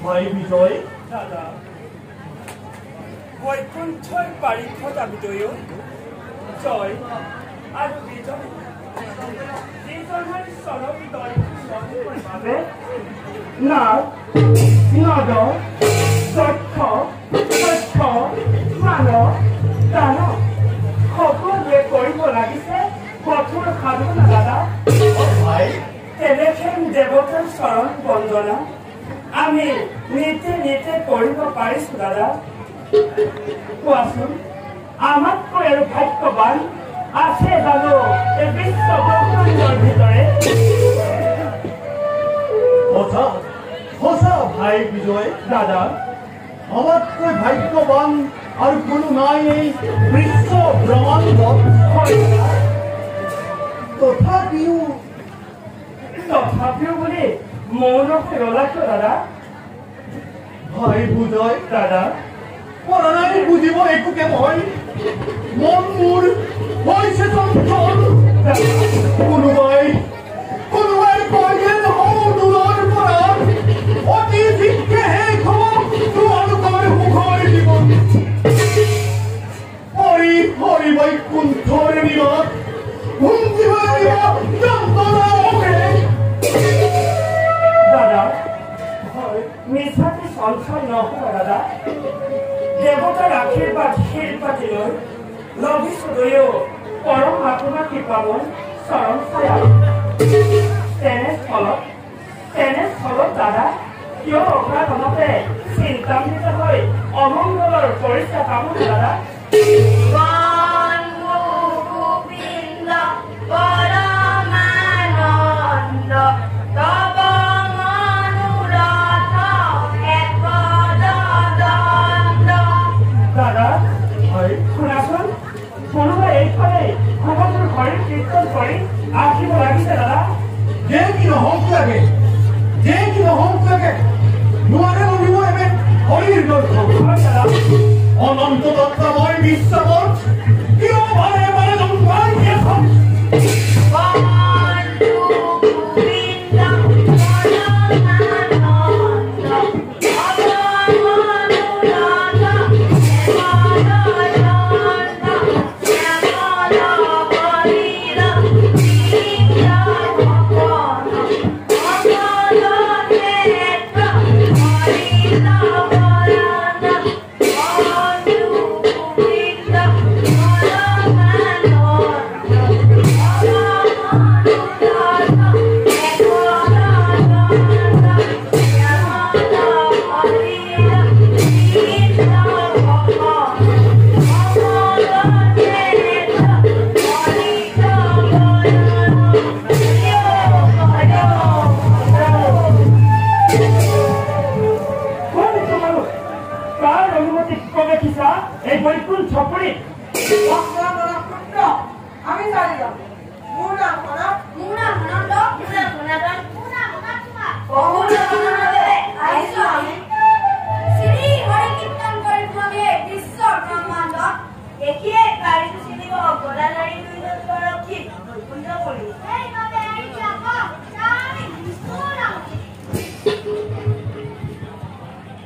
ভাই বিজয় দাদা বৈকুণ্ঠৰ বাৰিষত আমিতৈও জয় আৰু বিজয় যিজনাৰ চৰম দৰ্শনৰ বাবে নাম নদ তথ্য মানৱ দানৱ সকলোৱে কৰিব লাগিছে কঠোৰ সাধনা দাদা ভাই তেনেখন দেৱতাৰ চৰণ বন্দনা আমি নীতি নীতি কৰিব পাৰিছো দাদা কোৱাচোন আমাতকৈ আৰু ভাগ্যৱান আছে জানো এই বিশ্ব ব্ৰহ্মাণ্ডৰ ভিতৰে সঁচা ভাই বিজয় দাদা আমাতকৈ ভাগ্যৱান আৰু কোনো নাই এই বিশ্ব ব্ৰহ্মাণ্ডত তথাপিও বুলি মৌনক ৰলাইছো দাদা ভাই বুজয় দাদা পৰা নাই বুজিব একোকে মই মন মোৰ হৈছে চঞ্চল কোনোবাই কয়হে নহওঁ দূৰৰ পৰা অতি শীঘ্ৰে শেষ হ'ব তোমালোকৰ সুখৰ জীৱন হৰি হৰি বৈকুণ্ঠৰ নীৰত ভুঞ্জিবলৈ যন্ত্ৰণা দাদা মিছাতে চঞ্চল নহ'ব দাদা দেৱতাৰ আশীৰ্বাদ শিৰপাতি লৈ লভিছো পৰম আপোনাৰ কৃপাবন চৰণ ছায়া তেনেস্থলত দাদা কিয় অগ্ৰাগমতে চিন্তান্বিত হৈ অমংগলৰ পৰিচা পাব দাদা দাদা শুনাচোন কোনোবা এইফালে ভগৱানৰ ঘৰে কীৰ্তন কৰি আহিব লাগিছে দাদা যে কি নহওক লাগে নোৱাৰে মনিব এবে হৰিৰ দৰ্শন অনন্ত দত্তাময় বিশ্বমত কিয় বাৰে বাৰে জন্মাই এখন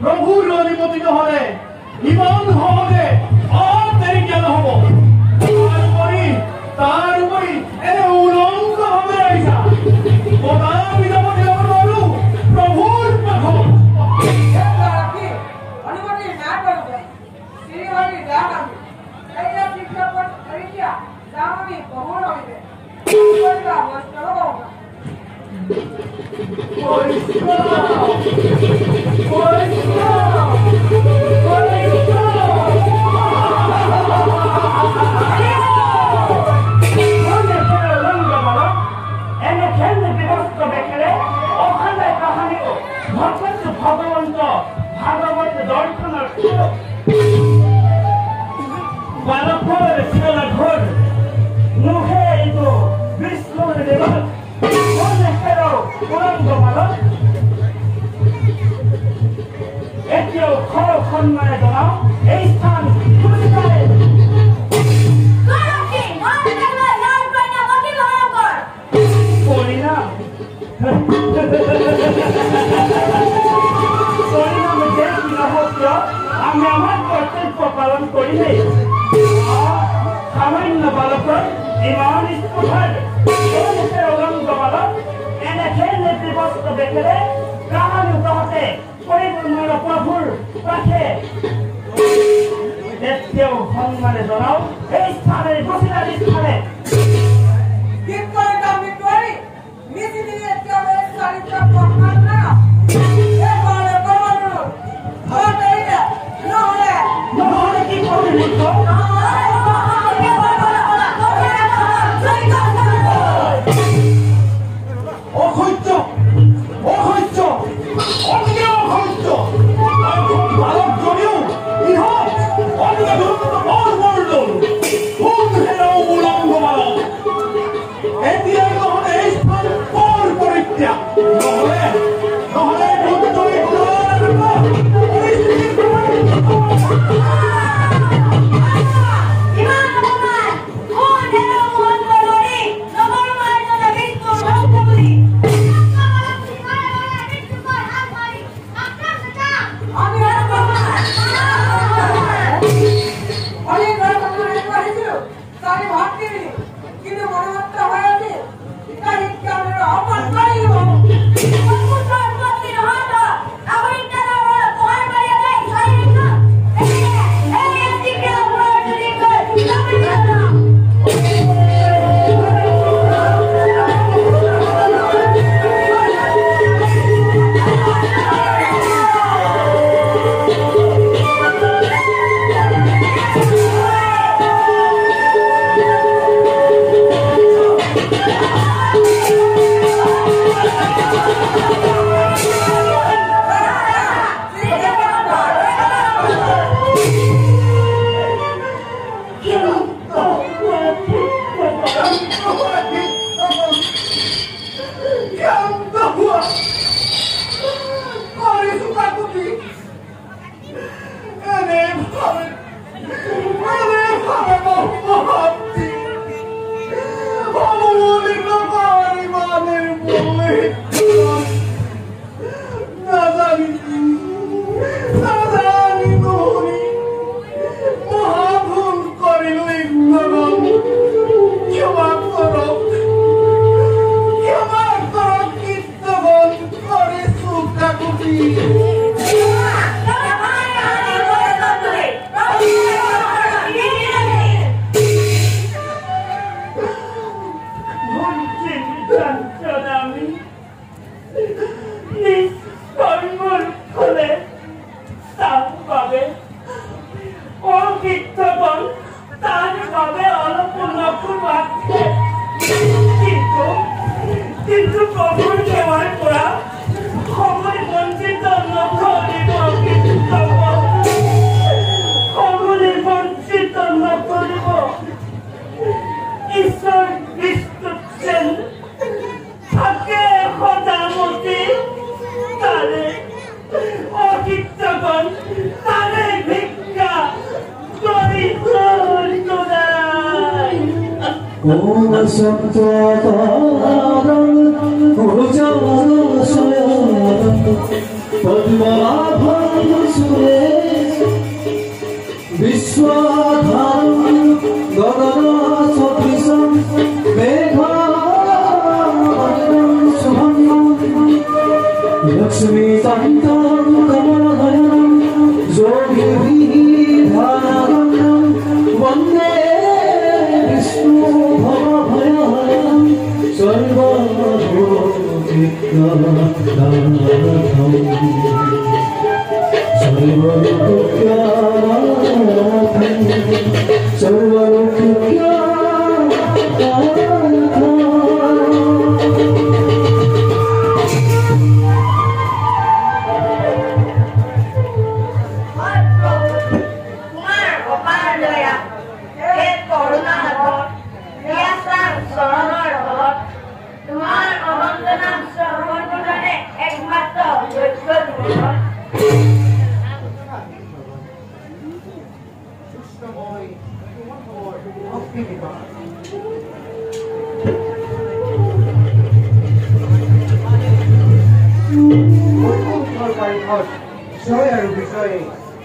প্ৰভুৰ অনুমতি নহ'লে ইমান সহজে দেৰিকে নহ'ব তাৰ উপৰি এনে উলংগ ভাৱে আহিছা বতাহ যাব দিব নোৱাৰো প্ৰভুৰ পাখত অনুমতি নাই কৰিছে শ্ৰীহৰি যাম আমি এইয়া শিক্ষাপদ কৰিছা যাম আমি বহু ৰহিবে ভগৱন্ত ভাগৱত দৰ্শনৰ বালকৰ শিলা ঘৰ মুখে এইটো বিষ্ণুৰ দেৱত এতিয়াও সন্মানে জনাও এই স্থান পৰিণাম তুমি আমাৰ কৰ্তব্য পালন কৰিলে সামান্য বালকৰ ইমান স্পৃহাৰ অলংগ বালক এনেকে নেতৃবস্ত দেখিলে কাহানি তহতে পৰিপূৰ্ণ প্ৰভুৰ পাশে এতিয়াও সন্মানে জনাও এই স্থানে বচিলাৰ স্থানে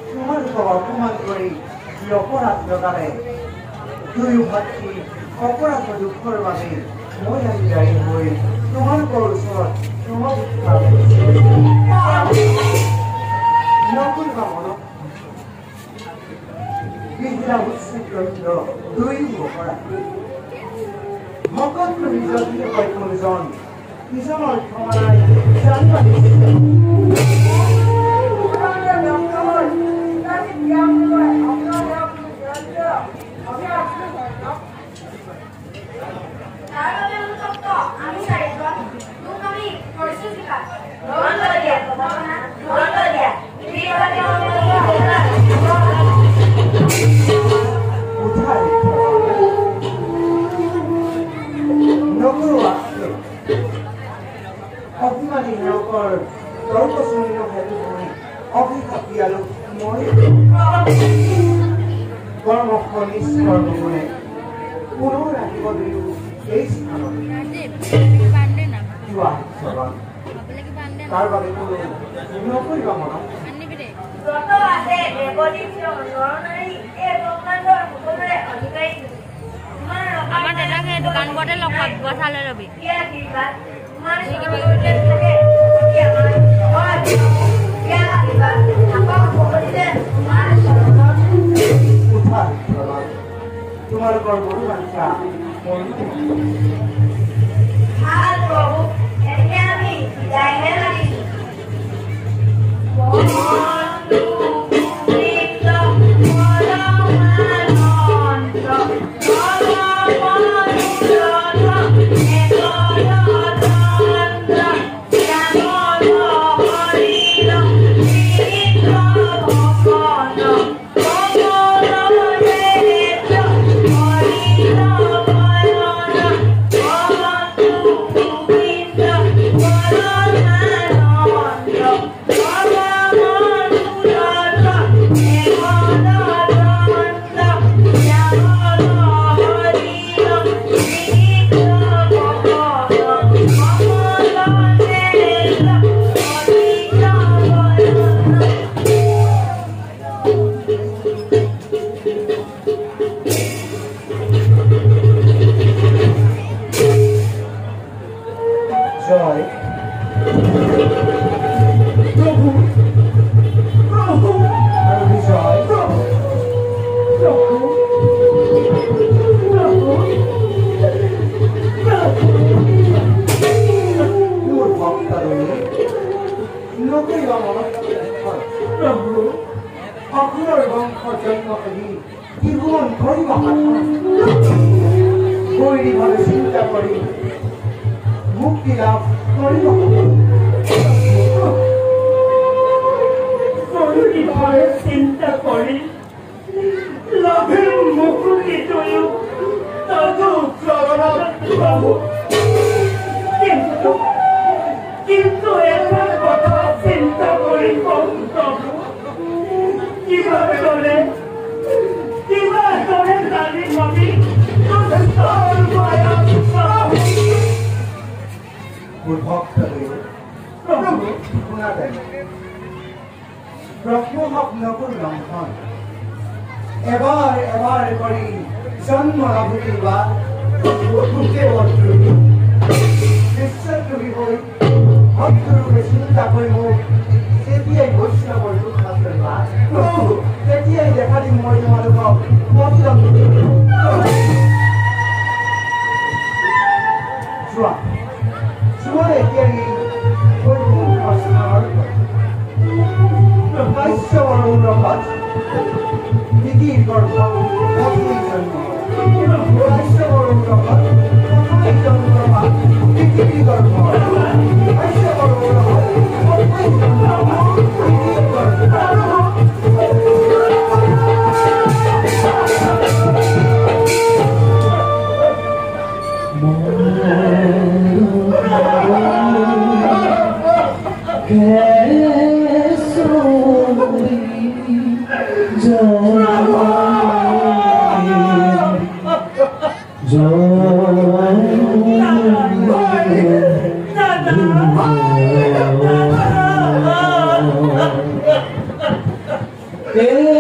তোমালোকক অপমান কৰি অপৰাধ লগালে দুয়ো ভাতৃ অপৰাধ দুখৰ বাবে মই আজি গাড়ী হৈ তোমালোকৰ ওচৰত নকৰিবা মনত বিদ্যা উচ্চগ্ৰন্থ দুয়ো অপৰাধ ভকত নিজৰ হয় কোনজন ইজনৰ ক্ষমা নাই জানিবা অভিমানী নেওকৰ তৰ্ক শ্ৰেণীৰ হেতু হৈ অভিশাপ দিয়ালো মই কৰ্মফ নিষ্কৰ্ম গুণে পুনৰ ৰাখিব দিলো এই স্থানত তাৰ বাবে কোনো নকৰিবা মনত আমাৰ দাদাকে দোকান বতে লগ কথা লৈ ৰবি তোমালোকৰ গৰু বাঞ্চা চিন্তা কৰি মুক্তি লাভ কৰিব চিন্তা কৰি লাভের মুকুলি তৈরি কিন্তু একটা কথা চিন্তা করি কিভাবে করে দাঁড়ি ভাবি এবার এবার করে জন্ম লাভে বা বিশ্বদ্রোহী হই ভক্তরূপে চিন্তা করিব তেতিয়াই বৈষ্ণৱৰ দুখ নকৰিবা তেতিয়াই দেখা দিম মই তোমালোকক চোৱা চোৱা এতিয়া কাশ্যপৰ লগত দিদিৰ গৰ্ভ পত্নীৰ জন্ম কাশ্যপৰ লগত পত্নীৰ জন্ম পৃথিৱীৰ গৰ্ভ কাশ্যপৰ লগত পত্নীৰ জন্ম পৃথিৱীৰ গৰ্ভ Oh